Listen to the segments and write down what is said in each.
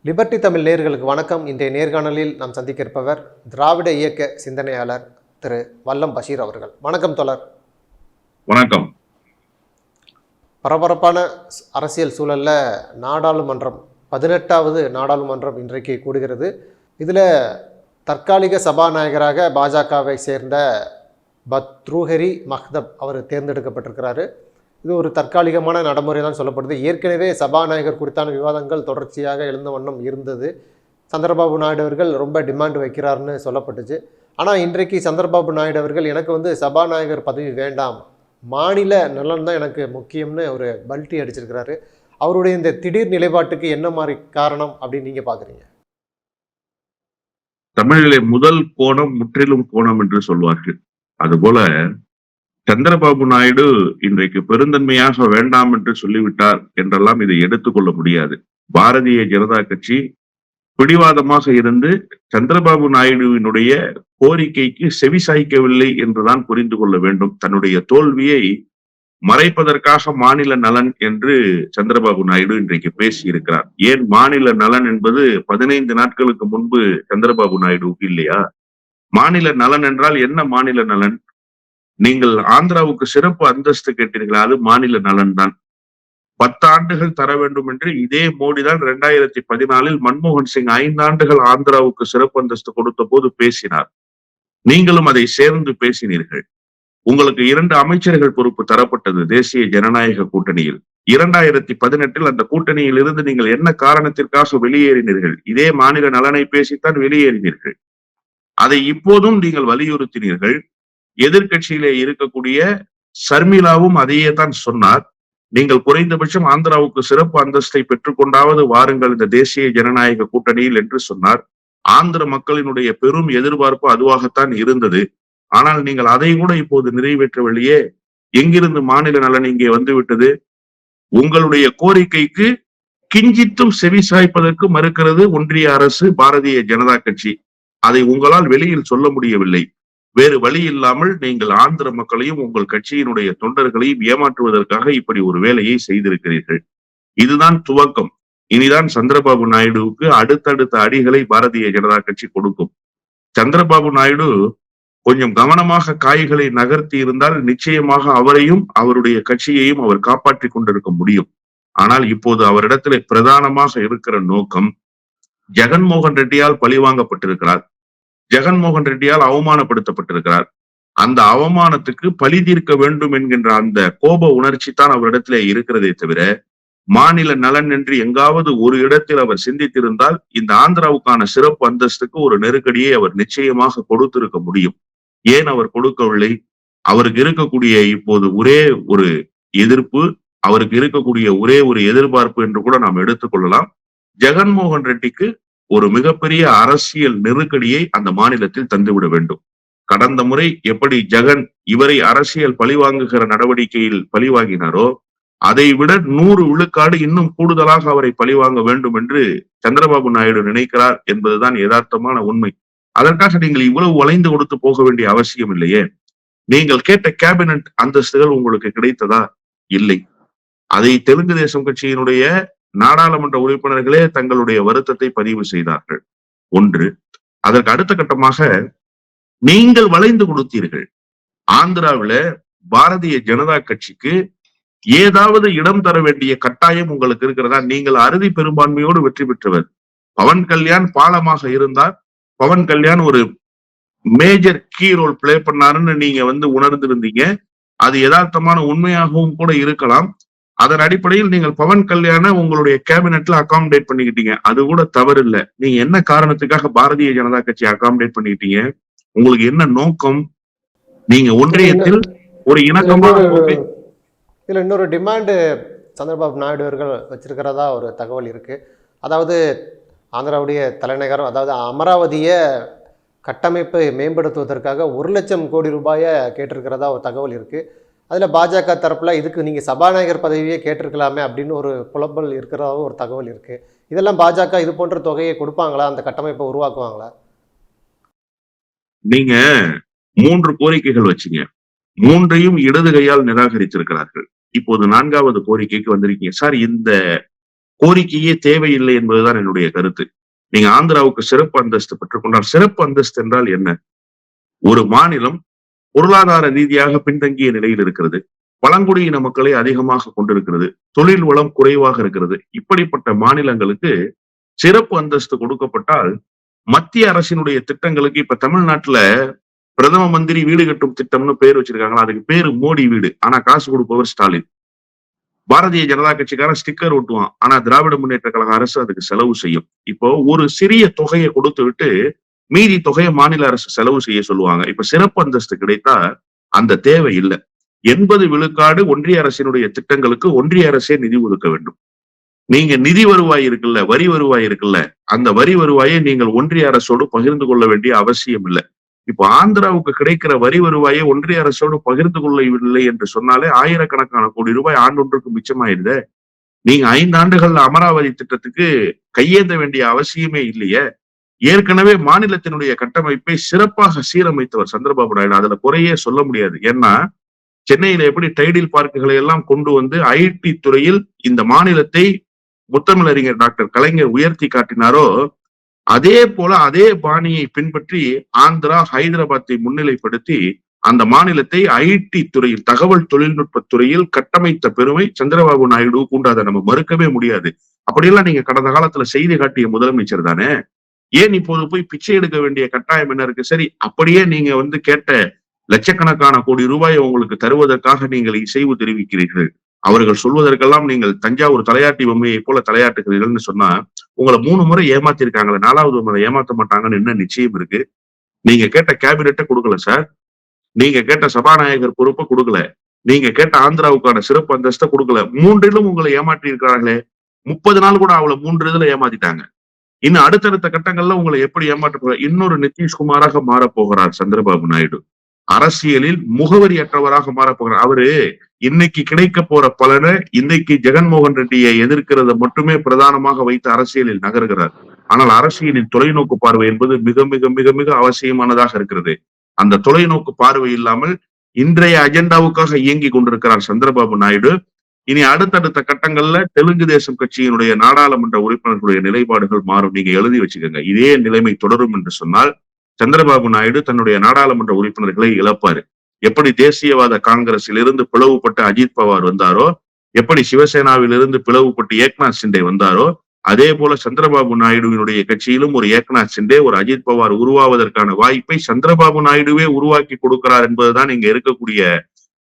Liberty Tamil நேயர்களுக்கு வணக்கம். இன்றைய நேர்காணலில் நாம் சந்திக்க இருப்பவர் திராவிட இயக்க சிந்தனையாளர் திரு வல்லம் பஷீர் அவர்கள். வணக்கம் தோழர். வணக்கம். பரபரப்பான அரசியல் சூழலில் நாடாளுமன்றம் 18வது நாடாளுமன்றம் இன்றைக்கு கூடுகிறது. இதில் தற்காலிக சபாநாயகராக பாஜகவை சேர்ந்த பத்ருஹரி மஹ்தப் அவர் தேர்ந்தெடுக்கப்பட்டிருக்கிறாரு. இது ஒரு தற்காலிகமான நடைமுறை தான் சொல்லப்படுது. ஏற்கனவே சபாநாயகர் குறித்தான விவாதங்கள் தொடர்ச்சியாக எழுந்த வண்ணம் இருந்தது. சந்திரபாபு நாயுடு அவர்கள் ரொம்ப டிமாண்ட் வைக்கிறார்னு சொல்லப்பட்டுச்சு. ஆனால் இன்றைக்கு சந்திரபாபு நாயுடு அவர்கள் எனக்கு சபாநாயகர் பதவி வேண்டாம், மாநில நலன் தான் எனக்கு முக்கியம்னு ஒரு பல்ட்டி அடிச்சிருக்கிறாரு. அவருடைய இந்த திடீர் நிலைப்பாட்டுக்கு என்ன மாதிரி காரணம் அப்படின்னு நீங்க பாக்குறீங்க? தமிழிலே முதல் கோணம் முற்றிலும் கோணம் என்று சொல்வார்கள். அதுபோல சந்திரபாபு நாயுடு இன்றைக்கு பெருந்தன்மையாக வேண்டாம் என்று சொல்லிவிட்டார் என்றெல்லாம் இதை எடுத்துக்கொள்ள முடியாது. பாரதிய ஜனதா கட்சி பிடிவாதமாக இருந்து சந்திரபாபு நாயுடுவினுடைய கோரிக்கைக்கு செவிசாய்க்கவில்லை என்றுதான் புரிந்து கொள்ள வேண்டும். தன்னுடைய தோல்வியை மறைப்பதற்காக மாநில நலன் என்று சந்திரபாபு நாயுடு இன்றைக்கு பேசி இருக்கிறார். ஏன் மாநில நலன் என்பது 15 நாட்களுக்கு முன்பு சந்திரபாபு நாயுடுவுக்கு இல்லையா? மாநில நலன் என்றால் என்ன? மாநில நலன், நீங்கள் ஆந்திராவுக்கு சிறப்பு அந்தஸ்து கேட்டீர்களா? அது மாநில நலன் தான். 10 ஆண்டுகள் தர வேண்டும் என்று இதே மோடி தான் 2014 மன்மோகன் சிங் 5 ஆண்டுகள் ஆந்திராவுக்கு சிறப்பு அந்தஸ்து கொடுத்த போது பேசினார். நீங்களும் அதை சேர்ந்து பேசினீர்கள். உங்களுக்கு 2 அமைச்சர்கள் பொறுப்பு தரப்பட்டது தேசிய ஜனநாயக கூட்டணியில். 2018 அந்த கூட்டணியில் இருந்து நீங்கள் என்ன காரணத்திற்காக வெளியேறினீர்கள்? இதே மாநில நலனை பேசித்தான் வெளியேறினீர்கள். அதை இப்போதும் நீங்கள் வலியுறுத்தினீர்கள். எதிர்கட்சியிலே இருக்கக்கூடிய சர்மிளாவும் அதையே தான் சொன்னார். நீங்கள் குறைந்தபட்சம் ஆந்திராவுக்கு சிறப்பு அந்தஸ்தை பெற்றுக்கொண்டாவது வாருங்கள் இந்த தேசிய ஜனநாயக கூட்டணியில் என்று சொன்னார். ஆந்திர மக்களினுடைய பெரும் எதிர்பார்ப்பு அதுவாகத்தான் இருந்தது. ஆனால் நீங்கள் அதை கூட இப்போது நிறைவேற்றவில்லையே. எங்கிருந்து மாநில நலன் இங்கே வந்துவிட்டது? உங்களுடைய கோரிக்கைக்கு கிஞ்சித்தும் செவி சாய்ப்பதற்கு மறுக்கிறது ஒன்றிய அரசு, பாரதிய ஜனதா கட்சி. அதை உங்களால் வெளியில் சொல்ல முடியவில்லை. வேறு வழி இல்லாமல் நீங்கள் ஆந்திர மக்களையும் உங்கள் கட்சியினுடைய தொண்டர்களையும் ஏமாற்றுவதற்காக இப்படி ஒரு வேலையை செய்திருக்கிறீர்கள். இதுதான் துவக்கம். இனிதான் சந்திரபாபு நாயுடுவுக்கு அடுத்தடுத்த அடிகளை பாரதிய ஜனதா கட்சி கொடுக்கும். சந்திரபாபு நாயுடு கொஞ்சம் கவனமாக காய்களை நகர்த்தி இருந்தால் நிச்சயமாக அவரையும் அவருடைய கட்சியையும் அவர் காப்பாற்றி கொண்டிருக்க முடியும். ஆனால் இப்போது அவரிடத்திலே பிரதானமாக இருக்கிற நோக்கம், ஜெகன்மோகன் ரெட்டியால் பழிவாங்கப்பட்டிருக்கிறார். ஜெகன்மோகன் ரெட்டியால் அவமானப்படுத்தப்பட்டிருக்கிறார். அந்த அவமானத்துக்கு பழி தீர்க்க வேண்டும் என்கின்ற அந்த கோப உணர்ச்சி தான் அவரிடத்திலே இருக்கிறதே தவிர, மாநில நலன் என்று எங்காவது ஒரு இடத்தில் அவர் சிந்தித்திருந்தால் இந்த ஆந்திராவுக்கான சிறப்பு அந்தஸ்துக்கு ஒரு நெருக்கடியை அவர் நிச்சயமாக கொடுத்திருக்க முடியும். ஏன் அவர் கொடுக்கவில்லை? அவருக்கு இருக்கக்கூடிய இப்போது ஒரே ஒரு எதிர்ப்பு, அவருக்கு இருக்கக்கூடிய ஒரே ஒரு எதிர்பார்ப்பு என்று கூட நாம் எடுத்துக்கொள்ளலாம். ஜெகன்மோகன் ரெட்டிக்கு ஒரு மிகப்பெரிய அரசியல் நெருக்கடியை அந்த மாநிலத்தில் தந்துவிட வேண்டும். கடந்த முறை எப்படி ஜெகன் இவரை அரசியல் பழிவாங்குகிற நடவடிக்கையில் பழிவாங்கினாரோ, அதை விட 100 விழுக்காடு இன்னும் கூடுதலாக அவரை பழிவாங்க வேண்டும் என்று சந்திரபாபு நாயுடு நினைக்கிறார் என்பதுதான் யதார்த்தமான உண்மை. அதற்காக நீங்கள் இவ்வளவு வளைந்து கொடுத்து போக வேண்டிய அவசியம் இல்லையே. நீங்கள் கேட்ட கேபினட் அந்தஸ்துகள் உங்களுக்கு கிடைத்ததா? இல்லை. அதை தெலுங்கு தேசம் கட்சியினுடைய நாடாளுமன்ற உறுப்பினர்களே தங்களுடைய வருத்தத்தை பதிவு செய்தார்கள். ஒன்று. அதற்கு அடுத்த கட்டமாக நீங்கள் வளைந்து கொடுத்தீர்கள். ஆந்திராவில பாரதிய ஜனதா கட்சிக்கு ஏதாவது இடம் தர வேண்டிய கட்டாயம் உங்களுக்கு இருக்கிறதா? நீங்கள் அறுதி பெரும்பான்மையோடு வெற்றி பெற்றவர். பவன் கல்யாண் பாலமாக இருந்தார். பவன் கல்யாண் ஒரு மேஜர் கீ ரோல் பிளே பண்ணாருன்னு நீங்க உணர்ந்திருந்தீங்க. அது யதார்த்தமான உண்மையாகவும் கூட இருக்கலாம். அதன் அடிப்படையில் நீங்கள் பவன் கல்யாண உங்களுடைய கேபினெட்ல அகாமடேட் பண்ணிக்கிட்டீங்க. அது கூட தவறு இல்லை. நீங்க என்ன காரணத்துக்காக பாரதிய ஜனதா கட்சி அகாமடேட் பண்ணிக்கிட்டீங்க? உங்களுக்கு என்ன நோக்கம்? நீங்க ஒன்றியத்தில் ஒரு இணக்கமான இதுல இன்னொரு டிமாண்டு சந்திரபாபு நாயுடு அவர்கள் வச்சிருக்கிறதா ஒரு தகவல் இருக்கு. அதாவது ஆந்திராவுடைய தலைநகரம், அதாவது அமராவதியை கட்டமைப்பை மேம்படுத்துவதற்காக 1 லட்சம் கோடி ரூபாயை கேட்டிருக்கிறதா ஒரு தகவல் இருக்கு. அதில் பாஜக தரப்பில் இதுக்கு நீங்கள் சபாநாயகர் பதவியே கேட்டிருக்கலாமே அப்படின்னு ஒரு புலம்பல் இருக்கிறதாவும் ஒரு தகவல் இருக்குது. இதெல்லாம் பாஜக இது போன்ற தொகையை கொடுப்பாங்களா? அந்த கட்டமைப்பை உருவாக்குவாங்களா? நீங்க 3 கோரிக்கைகள் வச்சீங்க. 3ஐயும் இடது கையால் நிராகரித்திருக்கிறார்கள். இப்போது 4வது கோரிக்கைக்கு வந்திருக்கீங்க. சார், இந்த கோரிக்கையே தேவையில்லை என்பதுதான் என்னுடைய கருத்து. நீங்க ஆந்திராவுக்கு சிறப்பு அந்தஸ்து பெற்றுக்கொண்டால், சிறப்பு அந்தஸ்து என்றால் என்ன? ஒரு மாநிலம் பொருளாதார ரீதியாக பின்தங்கிய நிலையில் இருக்கிறது, பழங்குடியின மக்களை அதிகமாக கொண்டிருக்கிறது, தொழில் வளம் குறைவாக இருக்கிறது. இப்படிப்பட்ட மாநிலங்களுக்கு சிறப்பு அந்தஸ்து கொடுக்கப்பட்டால் மத்திய அரசினுடைய திட்டங்களுக்கு, இப்ப தமிழ்நாட்டுல பிரதம மந்திரி வீடு கட்டும் திட்டம்னு பேர் வச்சிருக்காங்களா, அதுக்கு பேரு மோடி வீடு, ஆனா காசு கொடுப்பவர் ஸ்டாலின். பாரதிய ஜனதா கட்சிக்காரன் ஸ்டிக்கர் ஒட்டுவான், ஆனா திராவிட முன்னேற்ற கழக அரசு அதுக்கு செலவு செய்யும். இப்போ ஒரு சிறிய தொகையை கொடுத்து விட்டு மீதி தொகையை மாநில அரசு செலவு செய்ய சொல்லுவாங்க. இப்ப சிறப்பு அந்தஸ்து கிடைத்தா அந்த தேவை இல்லை. 80 விழுக்காடு ஒன்றிய அரசினுடைய திட்டங்களுக்கு ஒன்றிய அரசே நிதி ஒதுக்க வேண்டும். நீங்க நிதி வருவாய் இருக்குல்ல, வரி வருவாய் இருக்குல்ல, அந்த வரி வருவாயை நீங்கள் ஒன்றிய அரசோடு பகிர்ந்து கொள்ள வேண்டிய அவசியம் இல்லை. இப்போ ஆந்திராவுக்கு கிடைக்கிற வரி வருவாயை ஒன்றிய அரசோடு பகிர்ந்து கொள்ளவில்லை என்று சொன்னாலே ஆயிரக்கணக்கான கோடி ரூபாய் ஆண்டொன்றுக்கு மிச்சமாயிருது. நீங்க 5 ஆண்டுகள்ல அமராவதி திட்டத்துக்கு கையேந்த வேண்டிய அவசியமே இல்லையே. ஏற்கனவே மாநிலத்தினுடைய கட்டமைப்பை சிறப்பாக சீரமைத்தவர் சந்திரபாபு நாயுடு, அதுல குறையே சொல்ல முடியாது. ஏன்னா சென்னையில எப்படி டைடில் பார்க்குகளை எல்லாம் கொண்டு வந்து ஐடி துறையில் இந்த மாநிலத்தை முத்தமிழறிஞர் டாக்டர் கலைஞர் உயர்த்தி காட்டினாரோ, அதே போல அதே பாணியை பின்பற்றி ஆந்திரா ஹைதராபாத்தை முன்னிலைப்படுத்தி அந்த மாநிலத்தை ஐடி துறையில், தகவல் தொழில்நுட்ப துறையில் கட்டமைத்த பெருமை சந்திரபாபு நாயுடுவுக்கு உண்டு. அதை நம்ம மறுக்கவே முடியாது. அப்படியெல்லாம் நீங்க கடந்த காலத்துல செய்தி காட்டிய முதலமைச்சர் தானே. ஏன் இப்போது போய் பிச்சை எடுக்க வேண்டிய கட்டாயம் என்ன இருக்கு? சரி, அப்படியே நீங்க கேட்ட லட்சக்கணக்கான கோடி ரூபாயை உங்களுக்கு தருவதற்காக நீங்கள் இசைவு தெரிவிக்கிறீர்கள். அவர்கள் சொல்வதற்கெல்லாம் நீங்கள் தஞ்சாவூர் தலையாட்டி பொம்மையை போல தலையாட்டுகிறீர்கள்னு சொன்னா, உங்களை 3 முறை ஏமாத்திருக்காங்களே, 4வது முறை ஏமாத்த மாட்டாங்கன்னு என்ன நிச்சயம் இருக்கு? நீங்க கேட்ட கேபினெட்டை கொடுக்கல சார், நீங்க கேட்ட சபாநாயகர் பொறுப்பை கொடுக்கல, நீங்க கேட்ட ஆந்திராவுக்கான சிறப்பு அந்தஸ்தை கொடுக்கல. 3லும் உங்களை ஏமாற்றி இருக்கிறார்களே. 30 நாள் கூட அவளை 3 இதுல ஏமாத்திட்டாங்க. இன்னும் அடுத்தடுத்த கட்டங்கள்ல உங்களை எப்படி ஏமாற்ற போகிறார்? இன்னொரு நிதிஷ்குமாராக மாறப்போகிறார் சந்திரபாபு நாயுடு. அரசியலில் முகவரியற்றவராக மாறப்போகிறார். அவரு இன்னைக்கு கிடைக்க போற பலனை இன்னைக்கு ஜெகன்மோகன் ரெட்டியை எதிர்க்கிறத மட்டுமே பிரதானமாக வைத்து அரசியலில் நகர்கிறார். ஆனால் அரசியலின் தொலைநோக்கு பார்வை என்பது மிக மிக மிக மிக அவசியமானதாக இருக்கிறது. அந்த தொலைநோக்கு பார்வை இல்லாமல் இன்றைய அஜெண்டாவுக்காக இயங்கி கொண்டிருக்கிறார் சந்திரபாபு நாயுடு. இனி அடுத்தடுத்த கட்டங்கள்ல தெலுங்கு தேசம் கட்சியினுடைய நாடாளுமன்ற உறுப்பினர்களுடைய நிலைப்பாடுகள் மாறும். நீங்க எழுதி வச்சுக்கோங்க. இதே நிலைமை தொடரும் என்று சொன்னால் சந்திரபாபு நாயுடு தன்னுடைய நாடாளுமன்ற உறுப்பினர்களை இழப்பாரு. எப்படி தேசியவாத காங்கிரஸில் இருந்து பிளவுபட்டு அஜித் பவார் வந்தாரோ, எப்படி சிவசேனாவில் இருந்து பிளவுபட்டு ஏக்நாத் சிண்டே வந்தாரோ, அதே போல சந்திரபாபு நாயுடுவினுடைய கட்சியிலும் ஒரு ஏக்நாத் சிண்டே, ஒரு அஜித் பவார் உருவாவதற்கான வாய்ப்பை சந்திரபாபு நாயுடுவே உருவாக்கி கொடுக்கிறார் என்பதுதான் இங்க இருக்கக்கூடிய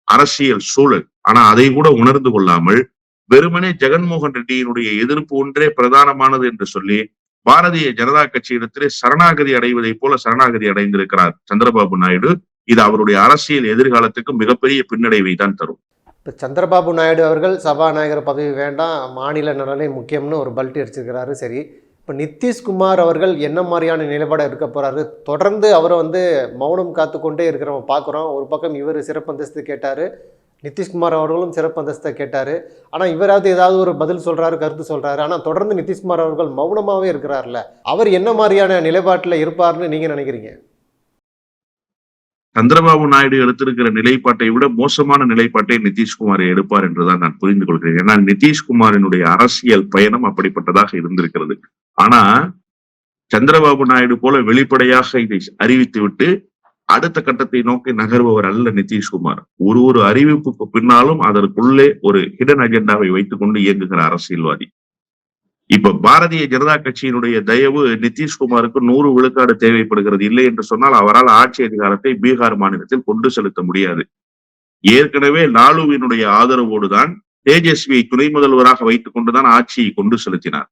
அரசியல் சூழல். ஆனா அதை கூட உணர்ந்து கொள்ளாமல் வெறுமனே ஜெகன்மோகன் ரெட்டியினுடைய எதிர்ப்பு ஒன்றே பிரதானமானது என்று சொல்லி பாரதிய ஜனதா கட்சியிடத்திலே சரணாகதி அடைவதை போல சரணாகதி அடைந்திருக்கிறார் சந்திரபாபு நாயுடு. இது அவருடைய அரசியல் எதிர்காலத்துக்கு மிகப்பெரிய பின்னடைவை தான் தரும். இப்போ சந்திரபாபு நாயுடு அவர்கள் சபாநாயகர் பதவி வேண்டாம், மாநில நலனே முக்கியம்னு ஒரு பல்ட்டி அடிச்சிருக்கிறாரு. சரி, இப்போ நிதிஷ்குமார் அவர்கள் என்ன மாதிரியான நிலைப்பாடு இருக்க போகிறாரு? தொடர்ந்து அவரை மௌனம் காத்து கொண்டே இருக்கிறவங்க பார்க்குறோம். ஒரு பக்கம் இவர் சிறப்பு அந்தஸ்து கேட்டார், நிதிஷ்குமார் அவர்களும் சிறப்பு அந்தஸ்தை கேட்டார். ஆனால் இவராவது ஏதாவது ஒரு பதில் சொல்கிறாரு, கருத்து சொல்கிறாரு. ஆனால் தொடர்ந்து நிதிஷ்குமார் அவர்கள் மௌனமாகவே இருக்கிறார்ல, அவர் என்ன மாதிரியான நிலைப்பாட்டில் இருப்பார்னு நீங்கள் நினைக்கிறீங்க? சந்திரபாபு நாயுடு எடுத்திருக்கிற நிலைப்பாட்டை விட மோசமான நிலைப்பாட்டை நிதிஷ்குமார் எடுப்பார் என்றுதான் நான் புரிந்து கொள்கிறேன். ஏன்னா நிதிஷ்குமாரினுடைய அரசியல் பயணம் அப்படிப்பட்டதாக இருந்திருக்கிறது. ஆனா சந்திரபாபு நாயுடு போல வெளிப்படையாக இதை அறிவித்து விட்டு அடுத்த கட்டத்தை நோக்கி நகர்பவர் அல்ல நிதிஷ்குமார். ஒரு அறிவிப்புக்கு பின்னாலும் அதற்குள்ளே ஒரு ஹிடன் அஜெண்டாவை வைத்துக் கொண்டு இயங்குகிற அரசியல்வாதி. இப்ப பாரதிய ஜனதா கட்சியினுடைய தயவு நிதிஷ்குமாருக்கு 100 விழுக்காடு தேவைப்படுகிறது. இல்லை என்று சொன்னால் அவரால் ஆட்சி அதிகாரத்தை பீகார் மாநிலத்தில் கொண்டு செலுத்த முடியாது. ஏற்கனவே லாலுவினுடைய ஆதரவோடுதான் தேஜஸ்வியை துணை முதல்வராக வைத்துக் கொண்டுதான் ஆட்சியை கொண்டு செலுத்தினார்.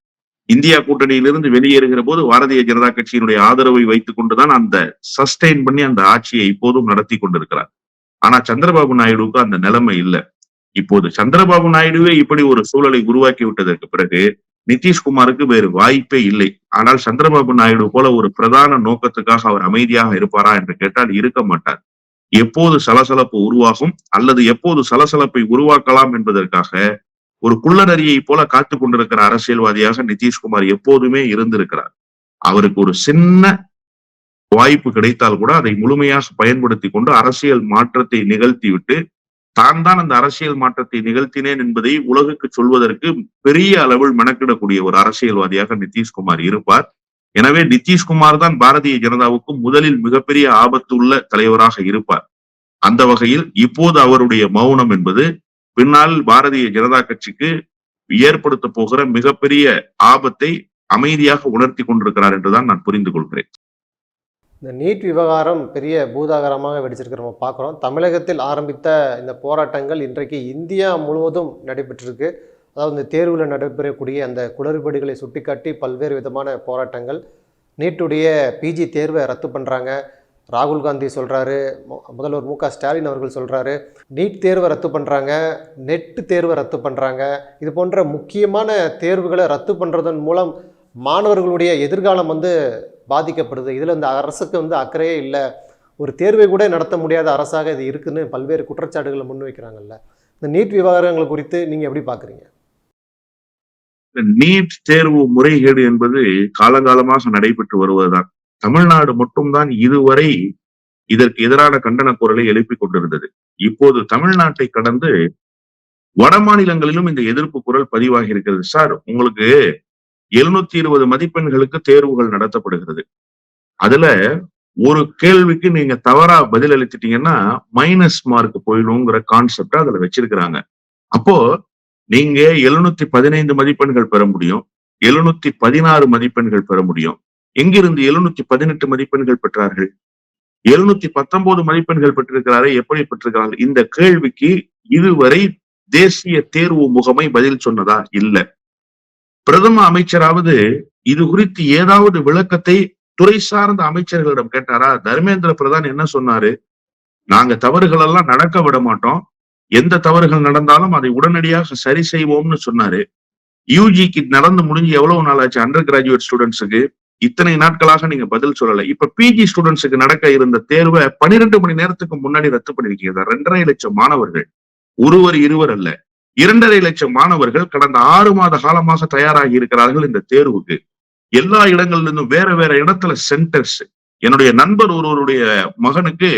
இந்தியா கூட்டணியிலிருந்து வெளியேறுகிற போது பாரதிய ஜனதா கட்சியினுடைய ஆதரவை வைத்துக் கொண்டுதான் அந்த சஸ்டெயின் பண்ணி அந்த ஆட்சியை இப்போதும் நடத்தி கொண்டிருக்கிறார். ஆனா சந்திரபாபு நாயுடுவுக்கு அந்த நிலைமை இல்லை. இப்போது சந்திரபாபு நாயுடுவே இப்படி ஒரு சூழலை உருவாக்கி விட்டதற்கு பிறகு நிதிஷ்குமாருக்கு வேறு வாய்ப்பே இல்லை. ஆனால் சந்திரபாபு நாயுடு போல ஒரு பிரதான நோக்கத்துக்காக அவர் அமைதியாக இருப்பாரா என்று கேட்டால் இருக்க மாட்டார். எப்போது சலசலப்பு உருவாகும் அல்லது எப்போது சலசலப்பை உருவாக்கலாம் என்பதற்காக ஒரு குள்ளநரியை போல காத்து கொண்டிருக்கிற அரசியல்வாதியாக நிதிஷ்குமார் எப்போதுமே இருந்திருக்கிறார். அவருக்கு ஒரு சின்ன வாய்ப்பு கிடைத்தால் கூட அதை முழுமையாக பயன்படுத்தி கொண்டு அரசியல் மாற்றத்தை நிகழ்த்தி விட்டு தான் அந்த அரசியல் மாற்றத்தை நிகழ்த்தினேன் என்பதை உலகுக்கு சொல்வதற்கு பெரிய அளவில் மெனக்கிடக்கூடிய ஒரு அரசியல்வாதியாக நிதிஷ்குமார் இருப்பார். எனவே நிதிஷ்குமார் தான் பாரதிய ஜனதாவுக்கு முதலில் மிகப்பெரிய ஆபத்துள்ள தலைவராக இருப்பார். அந்த வகையில் இப்போது அவருடைய மௌனம் என்பது பின்னால் பாரதிய ஜனதா கட்சிக்கு ஏற்படுத்த போகிற மிகப்பெரிய ஆபத்தை அமைதியாக உணர்த்தி கொண்டிருக்கிறார் என்றுதான் நான் புரிந்து கொள்கிறேன். இந்த நீட் விவகாரம் பெரிய பூதாகரமாக வெடிச்சிருக்கு நம்ம பார்க்குறோம். தமிழகத்தில் ஆரம்பித்த இந்த போராட்டங்கள் இன்றைக்கு இந்தியா முழுவதும் நடைபெற்றிருக்கு. அதாவது இந்த தேர்வில் நடைபெறக்கூடிய அந்த குளறுபடிகளை சுட்டிக்காட்டி பல்வேறு விதமான போராட்டங்கள். நீட்டுடைய பிஜி தேர்வை ரத்து பண்ணுறாங்க. ராகுல் காந்தி சொல்கிறாரு, முதல்வர் மு க ஸ்டாலின் அவர்கள் சொல்கிறாரு, நீட் தேர்வை ரத்து பண்ணுறாங்க, நெட்டு தேர்வை ரத்து பண்ணுறாங்க. இது போன்ற முக்கியமான தேர்வுகளை ரத்து பண்ணுறதன் மூலம் மாணவர்களுடைய எதிர்காலம் பாதிக்கப்படுது. இதில் இந்த அரசுக்கு அக்கறையே இல்லை, ஒரு தேர்வை கூட நடத்த முடியாத அரசாக இது இருக்குன்னு பல்வேறு குற்றச்சாட்டுகளை முன்வைக்கிறாங்கல்ல. இந்த நீட் விவகாரங்கள் குறித்து நீங்கள் எப்படி பார்க்குறீங்க? நீட் தேர்வு முறைகேடு என்பது காலங்காலமாக நடைபெற்று வருவதுதான். தமிழ்நாடு மட்டும்தான் இதுவரை இதற்கு எதிரான கண்டன குரலை எழுப்பிக் கொண்டிருந்தது. இப்போது தமிழ்நாட்டை கடந்து வட மாநிலங்களிலும் இந்த எதிர்ப்பு குரல் பதிவாகி இருக்கிறது. சார், உங்களுக்கு 720 மதிப்பெண்களுக்கு தேர்வுகள் நடத்தப்படுகிறது. அதுல ஒரு கேள்விக்கு நீங்க தவறா பதில் அளித்துட்டீங்கன்னா மைனஸ் மார்க் போயிடுங்கிற கான்செப்ட் அதுல வச்சிருக்கிறாங்க. அப்போ நீங்க 715 மதிப்பெண்கள் பெற முடியும், 716 மதிப்பெண்கள் பெற முடியும். எங்கிருந்து 718 மதிப்பெண்கள் பெற்றார்கள்? 719 மதிப்பெண்கள் பெற்றிருக்கிறாரே, எப்படி பெற்றிருக்கிறார்கள்? இந்த கேள்விக்கு இதுவரை தேசிய தேர்வு முகமை பதில் சொன்னதா? இல்ல. பிரதம அமைச்சராவது இது குறித்து ஏதாவது விளக்கத்தை துறை சார்ந்த அமைச்சர்களிடம் கேட்டாரா? தர்மேந்திர பிரதான் என்ன சொன்னாரு? நாங்க தவறுகள் எல்லாம் நடக்க விட மாட்டோம், எந்த தவறுகள் நடந்தாலும் அதை உடனடியாக சரி செய்வோம்னு சொன்னாரு. யூஜிக்கு நடந்து முடிஞ்சு எவ்வளவு நாள் ஆச்சு? அண்டர் கிராஜுவேட் ஸ்டூடெண்ட்ஸுக்கு இத்தனை நாட்களாக நீங்க பதில் சொல்லல. இப்ப பிஜி ஸ்டூடெண்ட்ஸுக்கு நடக்க இருந்த தேர்வை 12 மணி நேரத்துக்கு முன்னாடி ரத்து பண்ணிருக்கீங்க. 2.5 லட்சம் மாணவர்கள், ஒருவர் இருவர் அல்ல, 2.5 லட்சம் மாணவர்கள் கடந்த 6 மாத காலமாக தயாராகி இருக்கிறார்கள் இந்த தேர்வுக்கு. எல்லா இடங்கள்ல இருந்தும் வேற வேற இடத்துல சென்டர்ஸ். என்னுடைய நண்பர் ஒருவருடைய மகனுக்கு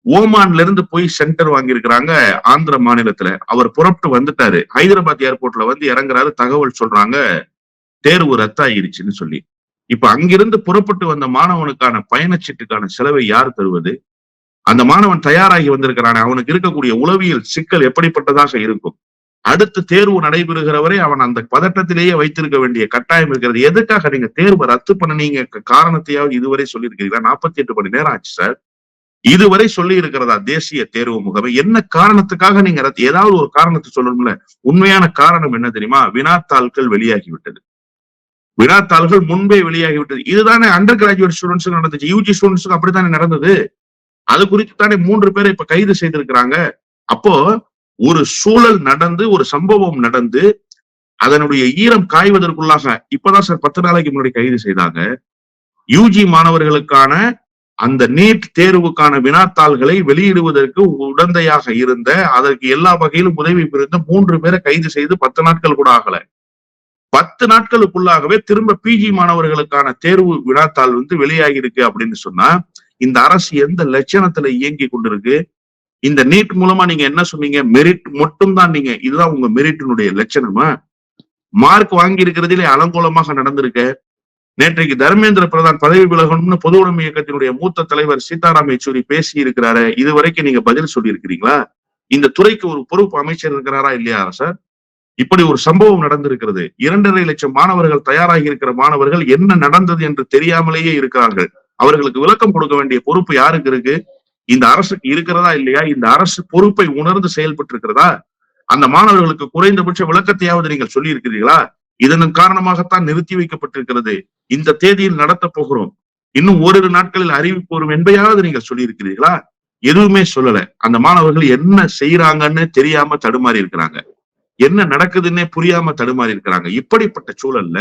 ஓமான்ல இருந்து போய் சென்டர் வாங்கியிருக்கிறாங்க ஆந்திர மாநிலத்துல. அவர் புறப்பட்டு வந்துட்டாரு, ஹைதராபாத் ஏர்போர்ட்ல இறங்குறாரு, தகவல் சொல்றாங்க தேர்வு ரத்தாயிருச்சுன்னு சொல்லி. இப்ப அங்கிருந்து புறப்பட்டு வந்த மாணவனுக்கான பயணச்சீட்டுக்கான செலவை யார் தருவது? அந்த மாணவன் தயாராகி வந்திருக்கிறான், அவனுக்கு இருக்கக்கூடிய உளவியல் சிக்கல் எப்படிப்பட்டதாக இருக்கும்? அடுத்த தேர்வு நடைபெறுகிற வரை அவன் அந்த பதட்டத்திலேயே வைத்திருக்க வேண்டிய கட்டாயம் இருக்கிறது. எதுக்காக நீங்க தேர்வை ரத்து பண்ணீங்க? காரணத்தையாவது இதுவரை சொல்லியிருக்கிறீங்களா? 48 மணி நேரம் ஆச்சு சார். இதுவரை சொல்லி இருக்கிறதா தேசிய தேர்வு முகமை? என்ன காரணத்துக்காக நீங்க ஏதாவது ஒரு காரணத்தை சொல்லணும்ல. உண்மையான காரணம் என்ன தெரியுமா? வினாத்தாள்கள் வெளியாகிவிட்டது. வினாத்தாள்கள் முன்பே வெளியாகிவிட்டது. இதுதானே அண்டர் கிராஜுவேட் ஸ்டூடெண்ட்ஸுக்கு நடந்துச்சு, யூஜி ஸ்டூடெண்ட்ஸுக்கு அப்படித்தானே நடந்தது. அது குறித்து தானே 3 பேரை இப்ப கைது செய்திருக்கிறாங்க. அப்போ ஒரு சூழல் நடந்து, ஒரு சம்பவம் நடந்து, அதனுடைய ஈரம் காய்வதற்குள்ளாக இப்பதான் சார் 10 நாளைக்கு முன்னாடி கைது செய்தாங்க. யூஜி மாணவர்களுக்கான அந்த நீட் தேர்வுக்கான வினாத்தாள்களை வெளியிடுவதற்கு உடந்தையாக இருந்த, அதற்கு எல்லா வகையிலும் உதவி புரிந்த 3 பேரை கைது செய்து 10 நாட்கள் கூட ஆகல. 10 நாட்களுக்குள்ளாகவே திரும்ப பிஜி மாணவர்களுக்கான தேர்வு வினாத்தாள் வெளியாகி இருக்கு அப்படின்னு சொன்னா, இந்த அரசு எந்த லட்சணத்துல இயங்கி கொண்டிருக்கு? இந்த நீட் மூலமா நீங்க என்ன சொன்னீங்க? மெரிட் மட்டும் தான். நீங்க இதுதான் உங்க மெரிட்டினுடைய லட்சணமா? மார்க் வாங்கி இருக்கிறதிலே அலங்கோலமாக நடந்திருக்க. நேற்றைக்கு தர்மேந்திர பிரதான் பதவி விலகணும்னு பொது உடைமை இயக்கத்தினுடைய மூத்த தலைவர் சீதாராம் யெச்சூரி பேசி இருக்கிறாரு. இதுவரைக்கும் நீங்க பதில் சொல்லி இருக்கிறீங்களா? இந்த துறைக்கு ஒரு பொறுப்பு அமைச்சர் இருக்கிறாரா இல்லையா சார்? இப்படி ஒரு சம்பவம் நடந்திருக்கிறது. 2.5 லட்சம் மாணவர்கள் தயாராகி இருக்கிற மாணவர்கள் என்ன நடந்தது என்று தெரியாமலேயே இருக்கிறார்கள். அவர்களுக்கு விளக்கம் கொடுக்க வேண்டிய பொறுப்பு யாருக்கு இருக்கு? இந்த அரசுக்கு இருக்கிறதா இல்லையா? இந்த அரசு பொறுப்பை உணர்ந்து செயல்பட்டு இருக்கிறதா? அந்த மாணவர்களுக்கு குறைந்தபட்ச விளக்கத்தையாவது நீங்கள் சொல்லி இருக்கிறீர்களா? இதன் காரணமாகத்தான் நிறுத்தி வைக்கப்பட்டிருக்கிறது, இந்த தேதியில் நடத்த போகிறோம், இன்னும் ஓரிரு நாட்களில் அறிவிப்பு வரும் என்பதையாவது நீங்கள் சொல்லி இருக்கிறீர்களா? எதுவுமே சொல்லல. அந்த மாணவர்கள் என்ன செய்யறாங்கன்னு தெரியாம தடுமாறி இருக்கிறாங்க, என்ன நடக்குதுன்னே புரியாம தடுமாறி இருக்கிறாங்க. இப்படிப்பட்ட சூழல்ல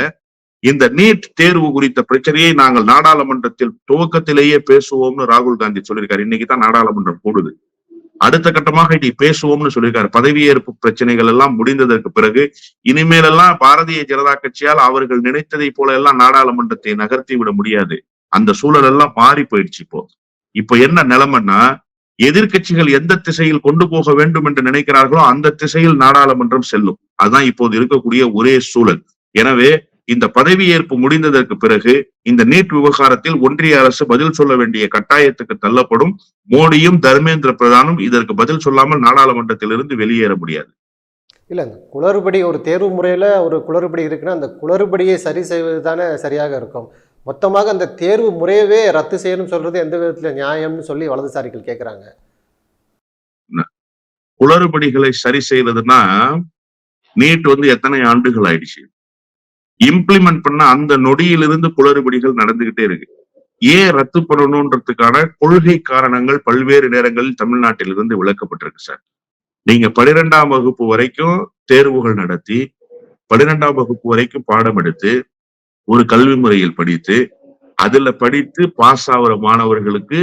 இந்த நீட் தேர்வு குறித்த பிரச்சனையை நாங்கள் நாடாளுமன்றத்தில் துவக்கத்திலேயே பேசுவோம்னு ராகுல் காந்தி சொல்லியிருக்காரு. இன்னைக்குதான் நாடாளுமன்றம் கூடுது. அடுத்த கட்டமாக இனி பேசுவோம்னு சொல்லியிருக்காரு. பதவியேற்பு பிரச்சனைகள் எல்லாம் முடிந்ததற்கு பிறகு இனிமேலெல்லாம் பாரதிய ஜனதா கட்சியால் அவர்கள் நினைத்ததை போல எல்லாம் நாடாளுமன்றத்தை நகர்த்தி விட முடியாது. அந்த சூழல் எல்லாம் மாறி போயிடுச்சு. இப்போ என்ன நிலைமைன்னா, எதிர்க்கட்சிகள் எந்த திசையில் கொண்டு போக வேண்டும் என்று நினைக்கிறார்களோ அந்த திசையில் நாடாளுமன்றம் செல்லும். அதுதான் இப்போது இருக்கக்கூடிய ஒரே சூழல். எனவே இந்த பதவியேற்பு முடிந்ததற்கு பிறகு இந்த நீட் விவகாரத்தில் ஒன்றிய அரசு பதில் சொல்ல வேண்டிய கட்டாயத்துக்கு தள்ளப்படும். மோடியும் தர்மேந்திர பிரதானும் இதற்கு பதில் சொல்லாமல் நாடாளுமன்றத்திலிருந்து வெளியேற முடியாது. இல்லை, அந்த குளறுபடி ஒரு தேர்வு முறையில் ஒரு குளறுபடி இருக்குன்னா அந்த குளறுபடியை சரி செய்வது தானே சரியாக இருக்கும். மொத்தமாக அந்த தேர்வு முறையவே ரத்து செய்யணும்னு சொல்றது எந்த விதத்தில் நியாயம்னு சொல்லி வலதுசாரிகள் கேட்குறாங்க. குளறுபடிகளை சரி செய்யறதுன்னா நீட் எத்தனை ஆண்டுகள் ஆயிடுச்சு, இம்ப்ளிமெண்ட் பண்ண அந்த நொடியிலிருந்து குளறுபடிகள் நடந்துகிட்டே இருக்கு. ஏன் ரத்து பண்ணணும்ன்றதுக்கான கொள்கை காரணங்கள் பல்வேறு நேரங்களில் தமிழ்நாட்டிலிருந்து விளக்கப்பட்டிருக்கு சார். நீங்க 12ஆம் வகுப்பு வரைக்கும் தேர்வுகள் நடத்தி 12ஆம் வகுப்பு வரைக்கும் பாடம் எடுத்து ஒரு கல்வி முறையில் படித்து அதுல படித்து பாஸ் ஆகிற மாணவர்களுக்கு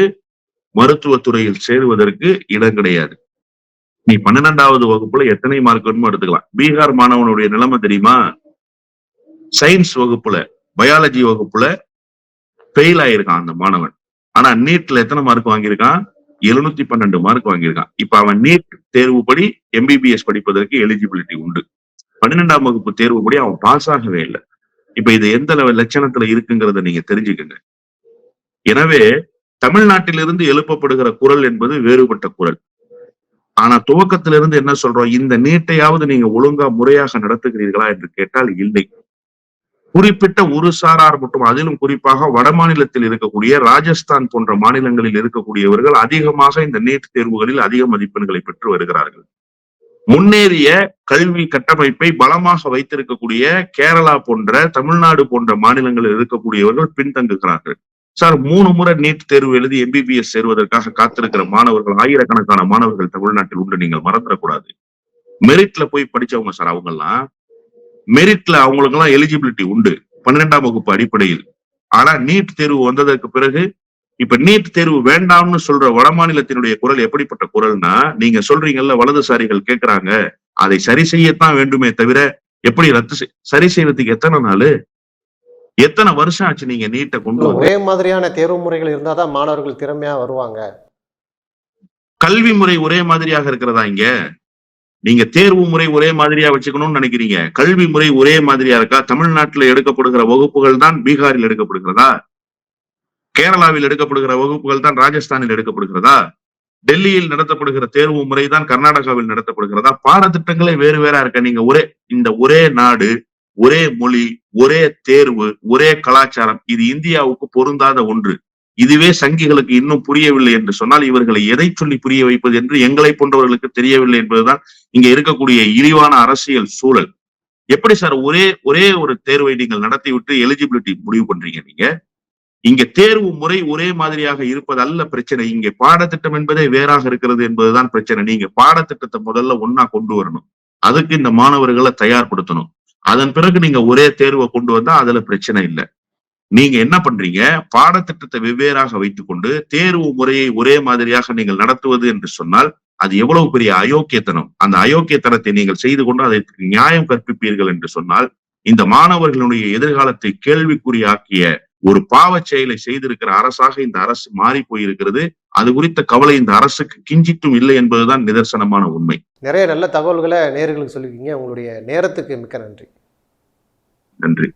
மருத்துவத்துறையில் சேருவதற்கு இடம் கிடையாது. நீ 12ஆவது வகுப்புல எத்தனை மார்க் வேணுமோ எடுத்துக்கலாம். பீகார் மாணவனுடைய நிலைமை தெரியுமா? சயின்ஸ் வகுப்புல பயாலஜி வகுப்புல ஃபெயில் ஆயிருக்கான் அந்த மாணவன். ஆனா நீட்ல எத்தனை மார்க் வாங்கியிருக்கான்? 712 மார்க் வாங்கியிருக்கான். இப்ப அவன் நீட் தேர்வுப்படி MBBS படிப்பதற்கு எலிஜிபிலிட்டி உண்டு. 12ஆம் வகுப்பு தேர்வுப்படி அவன் பாஸ் ஆகவே இல்லை. இப்ப இது எந்த லட்சணத்துல இருக்குங்கிறத நீங்க தெரிஞ்சுக்கங்க. எனவே தமிழ்நாட்டிலிருந்து எழுப்பப்படுகிற குரல் என்பது வேறுபட்ட குரல். ஆனா துவக்கத்திலிருந்து என்ன சொல்றோம்? இந்த நீட்டையாவது நீங்க ஒழுங்கா முறையாக நடத்துகிறீர்களா என்று கேட்டால் இல்லை. குறிப்பிட்ட ஒரு சாரார் மட்டும், அதிலும் குறிப்பாக வட மாநிலத்தில் இருக்கக்கூடிய ராஜஸ்தான் போன்ற மாநிலங்களில் இருக்கக்கூடியவர்கள் அதிகமாக இந்த நீட் தேர்வுகளில் அதிக மதிப்பெண்களை பெற்று வருகிறார்கள். முன்னேறிய கல்வி கட்டமைப்பை பலமாக வைத்திருக்கக்கூடிய கேரளா போன்ற தமிழ்நாடு போன்ற மாநிலங்களில் இருக்கக்கூடியவர்கள் பின்தங்குகிறார்கள். சார், 3 முறை நீட் தேர்வு எழுதி MBBS சேருவதற்காக காத்திருக்கிற மாணவர்கள், ஆயிரக்கணக்கான மாணவர்கள் தமிழ்நாட்டில் உண்டு. நீங்கள் மறந்துடக்கூடாது. மெரிட்ல போய் படிச்சவங்க சார். அவங்கெல்லாம் மெரிட்ல அவங்களுக்கு எல்லாம் எலிஜிபிலிட்டி உண்டு 12ஆம் வகுப்பு அடிப்படையில். ஆனா நீட் தேர்வு வந்ததற்கு பிறகு இப்ப நீட் தேர்வு வேண்டாம்னு சொல்ற வட மாநிலத்தினுடைய குரல் எப்படிப்பட்ட குரல்னா, நீங்க சொல்றீங்கல்ல வலதுசாரிகள் கேட்கிறாங்க, அதை சரி செய்யத்தான் வேண்டுமே தவிர எப்படி சரி செய்யறதுக்கு எத்தனை நாள், எத்தனை வருஷம் ஆச்சு நீங்க நீட்டை கொண்டு வந்து? ஒரே மாதிரியான தேர்வு முறைகள் இருந்தாதான் மாணவர்கள் திறமையா வருவாங்க. கல்வி முறை ஒரே மாதிரியாக இருக்கிறதா? இங்க நீங்க தேர்வு முறை ஒரே மாதிரியா வச்சுக்கணும்னு நினைக்கிறீங்க. கல்வி முறை ஒரே மாதிரியா இருக்கா? தமிழ்நாட்டில் எடுக்கப்படுகிற வகுப்புகள் தான் பீகாரில் எடுக்கப்படுகிறதா? கேரளாவில் எடுக்கப்படுகிற வகுப்புகள் தான் ராஜஸ்தானில் எடுக்கப்படுகிறதா? டெல்லியில் நடத்தப்படுகிற தேர்வு முறை தான் கர்நாடகாவில் நடத்தப்படுகிறதா? பாடத்திட்டங்களே வேறு வேறா இருக்க. நீங்க ஒரே நாடு, ஒரே மொழி, ஒரே தேர்வு, ஒரே கலாச்சாரம், இது இந்தியாவுக்கு பொருந்தாத ஒன்று. இதுவே சங்கிகளுக்கு இன்னும் புரியவில்லை என்று சொன்னால் இவர்களை எதை சொல்லி புரிய வைப்பது என்று எங்களை போன்றவர்களுக்கு தெரியவில்லை என்பதுதான் இங்க இருக்கக்கூடிய இழிவான அரசியல் சூழல். எப்படி சார் ஒரே ஒரு தேர்வை நீங்கள் நடத்திவிட்டு எலிஜிபிலிட்டி முடிவு பண்றீங்க? நீங்க இங்க தேர்வு முறை ஒரே மாதிரியாக இருப்பது அல்ல பிரச்சனை. இங்க பாடத்திட்டம் என்பதே வேறாக இருக்கிறது என்பதுதான் பிரச்சனை. நீங்க பாடத்திட்டத்தை முதல்ல ஒன்னா கொண்டு வரணும். அதுக்கு இந்த மாணவர்களை தயார்படுத்தணும். அதன் பிறகு நீங்க ஒரே தேர்வை கொண்டு வந்தா அதுல பிரச்சனை இல்லை. நீங்க என்ன பண்றீங்க? பாடத்திட்டத்தை வெவ்வேறாக வைத்துக்கொண்டு தேர்வு முறையை ஒரே மாதிரியாக நீங்கள் நடத்துவது என்று சொன்னால் அது எவ்வளவு பெரிய அயோக்கியத்தனம். அந்த அயோக்கியத்தனத்தை நீங்கள் செய்து கொண்டு அதற்கு நியாயம் கற்பிப்பீர்கள் என்று சொன்னால் இந்த மாணவர்களுடைய எதிர்காலத்தை கேள்விக்குறியாக்கிய ஒரு பாவச் செயலை செய்திருக்கிற அரசாக இந்த அரசு மாறி போயிருக்கிறது. அது குறித்த கவலை இந்த அரசுக்கு கிஞ்சிட்டும் இல்லை என்பதுதான் நிதர்சனமான உண்மை. நிறைய நல்ல தகவல்களை நேயர்களுக்கு சொல்லிருக்கீங்க. உங்களுடைய நேரத்துக்கு மிக்க நன்றி. நன்றி.